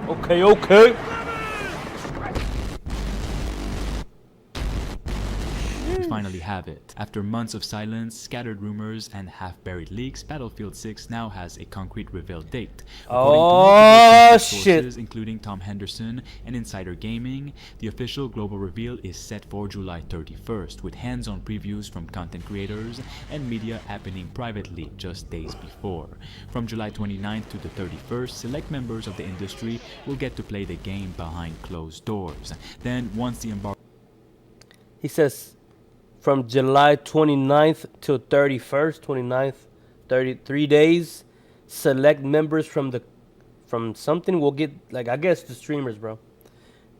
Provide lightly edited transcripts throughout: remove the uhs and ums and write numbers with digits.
Okay, okay. We finally have it. After months of silence, scattered rumors, and half-buried leaks, Battlefield 6 now has a concrete reveal date. According to multiple sources, including Tom Henderson and Insider Gaming, the official global reveal is set for July 31st, with hands-on previews from content creators and media happening privately just days before. From July 29th to the 31st, select members of the industry will get to play the game behind closed doors. Then, once the embargo... He says from July 29th till 31st, 29th, 33 days, select members from something will get, like, I guess the streamers, bro.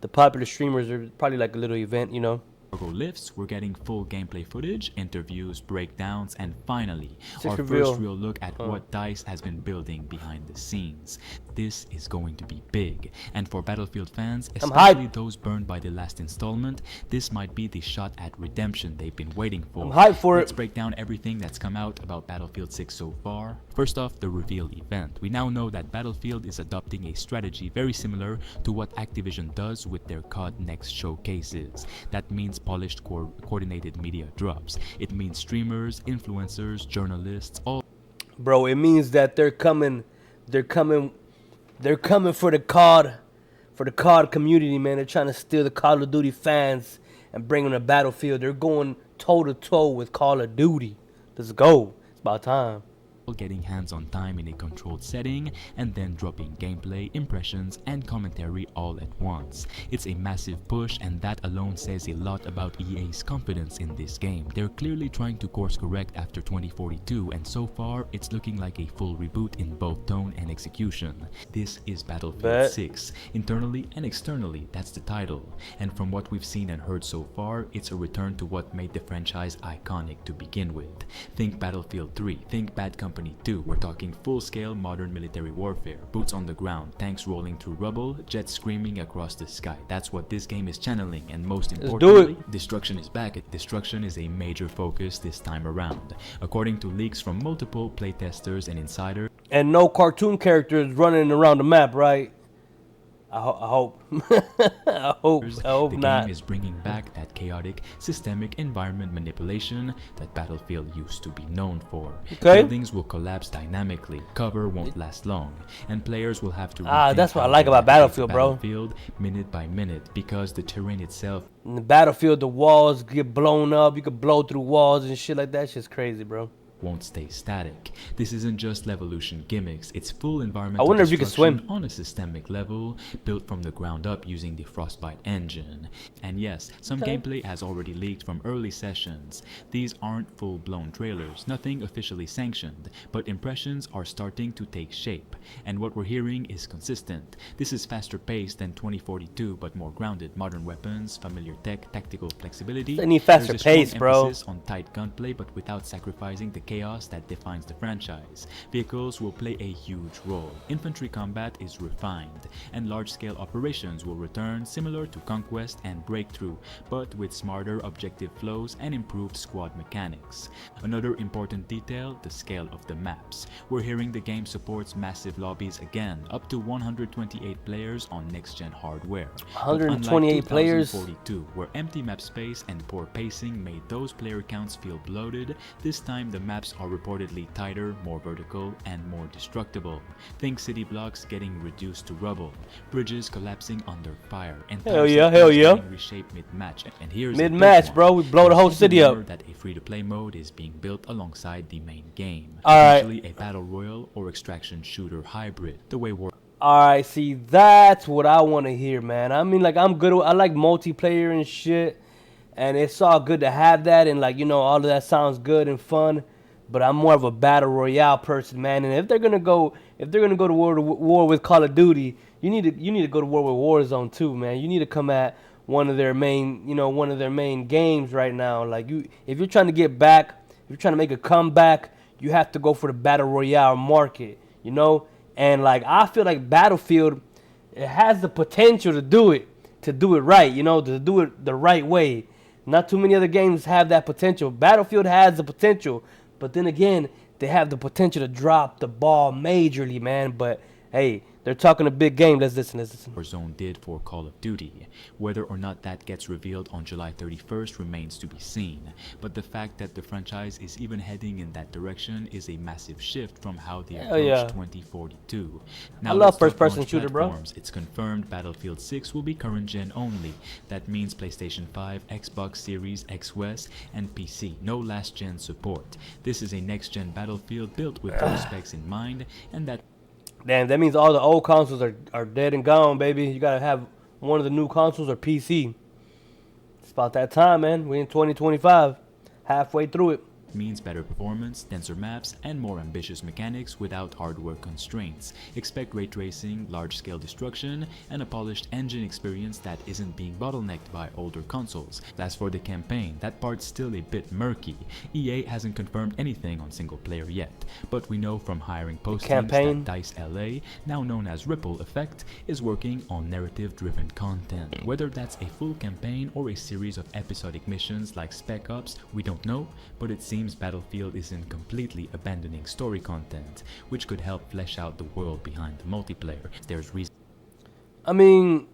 The popular streamers are probably like a little event, you know. Lifts, we're getting full gameplay footage, interviews, breakdowns, and finally, our reveal. first real look at what DICE has been building behind the scenes. This is going to be big, and for Battlefield fans, especially those burned by the last installment, this might be the shot at redemption they've been waiting for. I'm hyped for Let's break down everything that's come out about Battlefield 6 so far. First off, the reveal event. We now know that Battlefield is adopting a strategy very similar to what Activision does with their COD Next showcases. That means polished coordinated media drops. It means streamers, influencers, journalists, all. Bro, it means that they're coming for the COD community, man. They're trying to steal the Call of Duty fans and bring them to Battlefield. They're going toe to toe with Call of Duty. Let's go. It's about time. Getting hands-on time in a controlled setting and then dropping gameplay, impressions, and commentary all at once. It's a massive push, and that alone says a lot about EA's confidence in this game. They're clearly trying to course correct after 2042, and so far it's looking like a full reboot in both tone and execution. This is Battlefield 6. Internally and externally, that's the title. And from what we've seen and heard so far, it's a return to what made the franchise iconic to begin with. Think Battlefield 3, think Bad Company 2. We're talking full-scale modern military warfare, boots on the ground, tanks rolling through rubble, jets screaming across the sky. That's what this game is channeling, and most importantly, destruction is back. Destruction is a major focus this time around, according to leaks from multiple playtesters and insiders. And no cartoon characters running around the map, right? I hope. I hope the not. game is bringing back that chaotic, systemic environment manipulation that Battlefield used to be known for. Buildings will collapse dynamically, cover won't last long, and players will have to that's what I like about Battlefield, bro. Battlefield minute by minute, because the terrain itself. In the Battlefield, the walls get blown up. You could blow through walls and shit like that. Shit's crazy, bro. Won't stay static. This isn't just Levolution gimmicks, it's full environmental I wonder if you can swim on a systemic level, built from the ground up using the Frostbite engine. And yes, some gameplay has already leaked from early sessions. These aren't full-blown trailers, nothing officially sanctioned, but impressions are starting to take shape, and what we're hearing is consistent. This is faster paced than 2042, but more grounded. Modern weapons, familiar tech, tactical flexibility. They need faster pace, bro. Emphasis on tight gunplay, but without sacrificing the chaos that defines the franchise. Vehicles will play a huge role. Infantry combat is refined, and large-scale operations will return, similar to Conquest and Breakthrough, but with smarter objective flows and improved squad mechanics. Another important detail, the scale of the maps. We're hearing the game supports massive lobbies again, up to 128 players on next-gen hardware. 128 players? 2042, where empty map space and poor pacing made those player counts feel bloated, this time the maps are reportedly tighter, more vertical, and more destructible. Think city blocks getting reduced to rubble, bridges collapsing under fire, and hell yeah, reshaped mid-match. And here's mid-match, bro. We blow the whole city up. That a free-to-play mode is being built alongside the main game. Alright. Actually, a battle royale or extraction shooter hybrid, the way Warzone. Alright, see, that's what I want to hear, man. I mean, like, I'm good. I like multiplayer and shit, and it's all good to have that, and, like, you know, all of that sounds good and fun. But I'm more of a battle royale person, man. And if they're gonna go to war with Call of Duty, you need to go to war with Warzone too, man. You need to come at one of their main games right now. Like, if you're trying to get back, if you're trying to make a comeback, you have to go for the battle royale market, you know. And like, I feel like Battlefield, it has the potential to do it right, you know, to do it the right way. Not too many other games have that potential. Battlefield has the potential. But then again, they have the potential to drop the ball majorly, man. But Hey, they're talking a big game. Let's listen. Let's listen. Warzone did for Call of Duty. Whether or not that gets revealed on July 31st remains to be seen, but the fact that the franchise is even heading in that direction is a massive shift from how they Hell approached yeah. 2042. I Now love let's talk first-person launch shooter, bro. platforms. It's confirmed Battlefield 6 will be current gen only. That means PlayStation 5, Xbox Series X and PC. No last gen support. This is a next gen Battlefield built with those specs in mind, and that Damn, that means all the old consoles are dead and gone, baby. You gotta have one of the new consoles or PC. It's about that time, man. We in 2025, halfway through it. means better performance, denser maps, and more ambitious mechanics without hardware constraints. Expect ray tracing, large-scale destruction, and a polished engine experience that isn't being bottlenecked by older consoles. As for the campaign, that part's still a bit murky. EA hasn't confirmed anything on single player yet, but we know from hiring postings that DICE LA, now known as Ripple Effect, is working on narrative-driven content. Whether that's a full campaign or a series of episodic missions like Spec Ops, we don't know, but it seems Battlefield isn't completely abandoning story content, which could help flesh out the world behind the multiplayer. There's reason. I mean,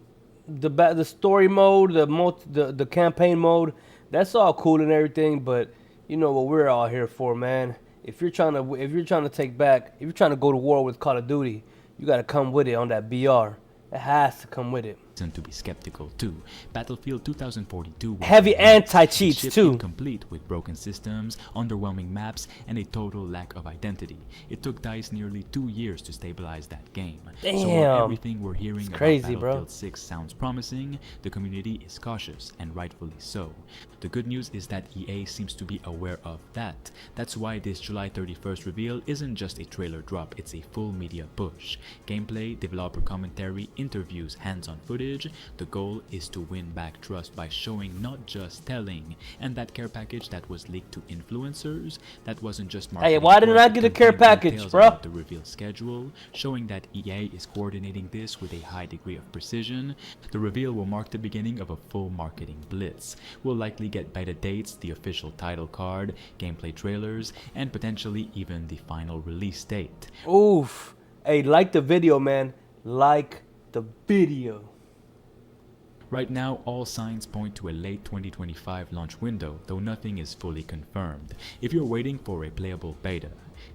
the story mode, the campaign mode, that's all cool and everything, but you know what we're all here for, man. If you're trying to go to war with Call of Duty, you got to come with it on that BR. It has to come with it. To be skeptical too. Battlefield 2042 was heavy anti-cheats too. Incomplete with broken systems, underwhelming maps, and a total lack of identity. It took DICE nearly 2 years to stabilize that game. Damn. So while everything we're hearing about crazy, Battlefield bro. 6 sounds promising, the community is cautious, and rightfully so. The good news is that EA seems to be aware of that. That's why this July 31st reveal isn't just a trailer drop, it's a full media push. Gameplay, developer commentary, interviews, hands-on footage. The goal is to win back trust by showing, not just telling. And that care package that was leaked to influencers, that wasn't just marketing. Hey, why didn't I get a care package, bro? The reveal schedule, showing that EA is coordinating this with a high degree of precision. The reveal will mark the beginning of a full marketing blitz. We'll likely get beta dates, the official title card, gameplay trailers, and potentially even the final release date. Oof. Hey, like the video, man. Like the video. Right now, all signs point to a late 2025 launch window, though nothing is fully confirmed. If you're waiting for a playable beta,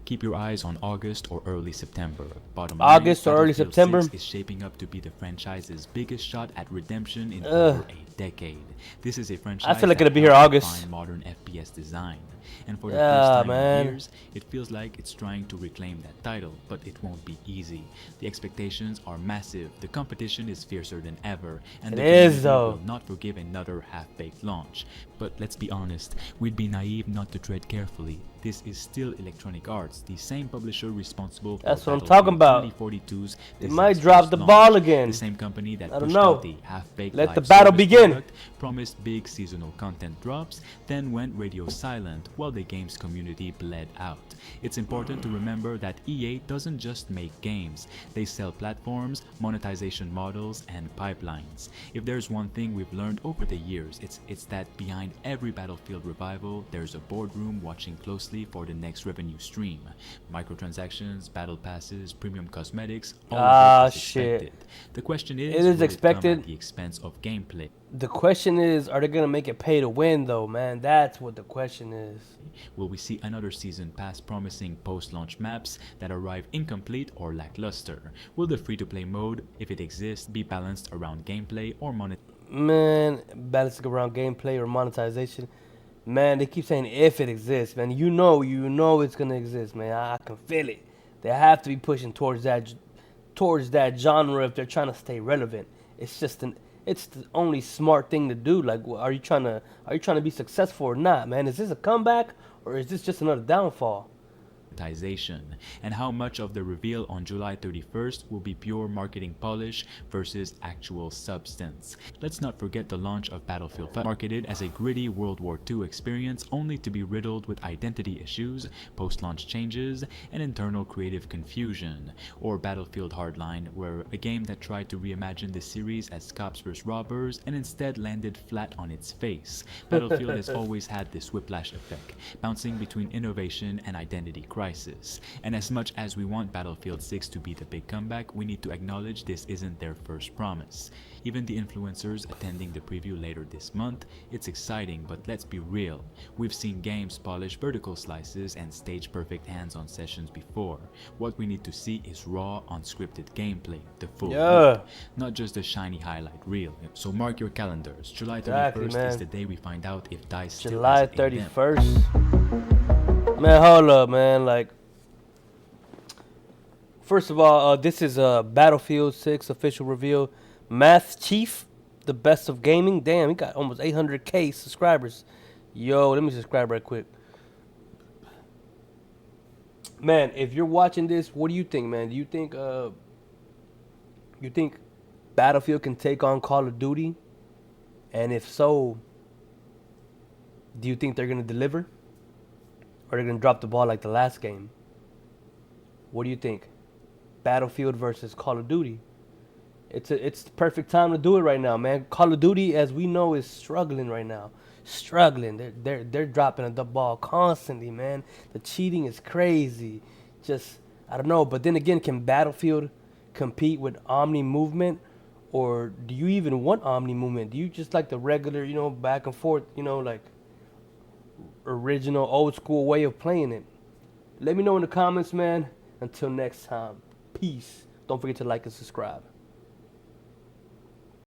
keep your eyes on August or early September. Bottom line, August or early Battlefield September 6 is shaping up to be the franchise's biggest shot at redemption in over a decade. This is a franchise I feel like that it'll be here helped August. define modern FPS design. And for the Yeah, first time man. in years, it feels like it's trying to reclaim that title, but it won't be easy. The expectations are massive, the competition is fiercer than ever, and the community will not forgive another half-baked launch. But let's be honest, we'd be naive not to tread carefully. This is still Electronic Arts, the same publisher responsible for That's what I'm Battlefield talking about. 2042's They might drop the disastrous ball launch. again. The same company that I don't pushed know. out the half-baked Let live the battle service begin. product, promised big seasonal content drops, then went radio silent while the game's community bled out. It's important to remember that EA doesn't just make games. They sell platforms, monetization models, and pipelines. If there's one thing we've learned over the years, it's that behind every Battlefield revival, there's a boardroom watching closely for the next revenue stream. Microtransactions, battle passes, premium cosmetics, all of it is expected. The question is, It is will expected. it come at the expense of gameplay? The question is, are they gonna make it pay to win though, man? That's what the question is. Will we see another season pass promising post-launch maps that arrive incomplete or lackluster? Will the free-to-play mode, if it exists, be balanced around gameplay or Man, balancing around gameplay or monetization. Man, they keep saying if it exists, man. You know it's gonna exist, man. I can feel it. They have to be pushing towards that genre if they're trying to stay relevant. It's the only smart thing to do. Like, are you trying to be successful or not, man? Is this a comeback or is this just another downfall? And how much of the reveal on July 31st will be pure marketing polish versus actual substance. Let's not forget the launch of Battlefield 5, marketed as a gritty World War II experience only to be riddled with identity issues, post-launch changes, and internal creative confusion. Or Battlefield Hardline, where a game that tried to reimagine the series as cops vs robbers and instead landed flat on its face. Battlefield has always had this whiplash effect, bouncing between innovation and identity crisis. crisis. And as much as we want Battlefield 6 to be the big comeback, we need to acknowledge this isn't their first promise. Even the influencers attending the preview later this month, it's exciting, but let's be real. We've seen games polish vertical slices and stage perfect hands-on sessions before. What we need to see is raw, unscripted gameplay, the full look, not just the shiny highlight reel. So mark your calendars. July 31st is the day we find out if DICE still has it in them. July 31st? Man, hold up, man. Like, first of all, this is a Battlefield 6 official reveal. Math Chief, the best of gaming. Damn, he got almost 800K subscribers. Yo, let me subscribe right quick. Man, if you're watching this, what do you think, man? Do you think Battlefield can take on Call of Duty? And if so, do you think they're gonna deliver? Or they're gonna drop the ball like the last game? What do you think? Battlefield versus Call of Duty. It's the perfect time to do it right now, man. Call of Duty, as we know, is struggling right now. Struggling. They're dropping the ball constantly, man. The cheating is crazy. Just, I don't know. But then again, can Battlefield compete with Omni movement? Or do you even want Omni movement? Do you just like the regular, back and forth, like original old school way of playing it? Let me know in the comments, man. Until next time. Peace. Don't forget to like and subscribe.